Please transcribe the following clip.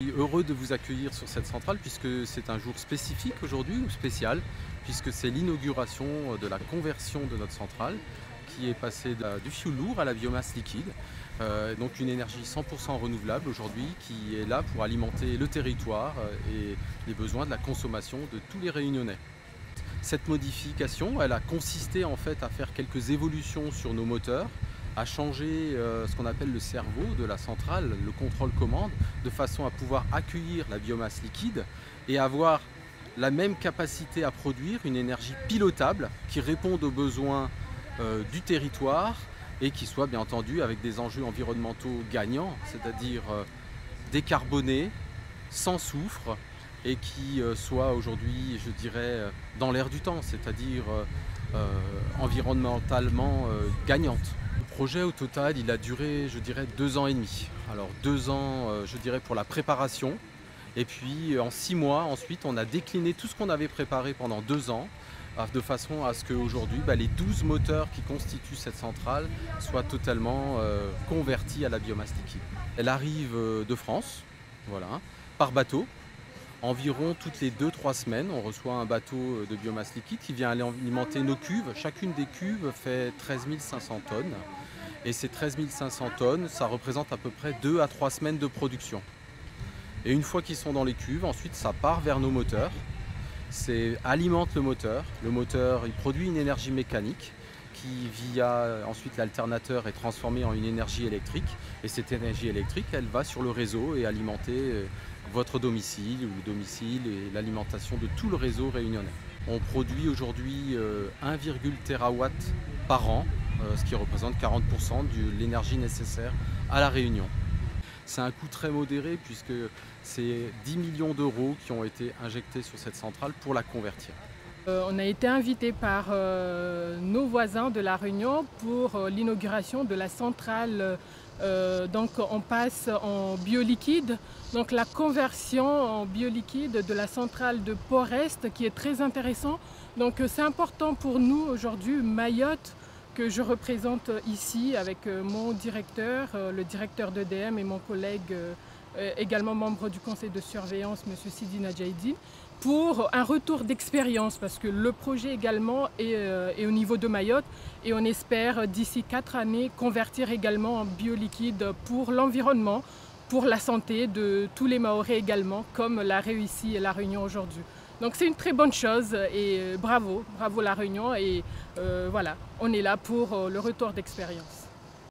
Je suis heureux de vous accueillir sur cette centrale puisque c'est un jour spécifique aujourd'hui ou spécial, puisque c'est l'inauguration de la conversion de notre centrale qui est passée du fioul lourd à la biomasse liquide. Donc une énergie 100% renouvelable aujourd'hui qui est là pour alimenter le territoire et les besoins de la consommation de tous les Réunionnais. Cette modification, elle a consisté en fait à faire quelques évolutions sur nos moteurs, à changer ce qu'on appelle le cerveau de la centrale, le contrôle-commande, de façon à pouvoir accueillir la biomasse liquide et avoir la même capacité à produire une énergie pilotable qui réponde aux besoins du territoire et qui soit bien entendu avec des enjeux environnementaux gagnants, c'est-à-dire décarbonés, sans soufre et qui soit aujourd'hui, je dirais, dans l'air du temps, c'est-à-dire environnementalement gagnante. Le projet au total, il a duré, je dirais, 2 ans et demi. Alors 2 ans, je dirais, pour la préparation. Et puis en 6 mois, ensuite, on a décliné tout ce qu'on avait préparé pendant 2 ans, de façon à ce qu'aujourd'hui, les 12 moteurs qui constituent cette centrale soient totalement convertis à la biomasse liquide. Elle arrive de France, voilà, par bateau. Environ toutes les 2-3 semaines, on reçoit un bateau de biomasse liquide qui vient alimenter nos cuves. Chacune des cuves fait 13 500 tonnes. Et ces 13 500 tonnes, ça représente à peu près 2 à 3 semaines de production. Et une fois qu'ils sont dans les cuves, ensuite ça part vers nos moteurs. Alimente le moteur. Le moteur, il produit une énergie mécanique qui, via ensuite l'alternateur, est transformée en une énergie électrique. Et cette énergie électrique, elle va sur le réseau et alimenter votre domicile ou le domicile et l'alimentation de tout le réseau réunionnais. On produit aujourd'hui 1,1 TW par an, ce qui représente 40% de l'énergie nécessaire à La Réunion. C'est un coût très modéré puisque c'est 10 millions d'euros qui ont été injectés sur cette centrale pour la convertir. On a été invité par nos voisins de La Réunion pour l'inauguration de la centrale. Donc on passe en bioliquide, donc la conversion en bioliquide de la centrale de Port-Est qui est très intéressant. Donc c'est important pour nous aujourd'hui, Mayotte, que je représente ici avec mon directeur, le directeur d'EDM et mon collègue également membre du conseil de surveillance, M. Sidi Nadjaïdi, pour un retour d'expérience parce que le projet également est au niveau de Mayotte et on espère d'ici 4 années convertir également en bioliquide pour l'environnement, pour la santé de tous les Mahorais également, comme l'a réussi La Réunion aujourd'hui. Donc c'est une très bonne chose et bravo La Réunion et voilà, on est là pour le retour d'expérience.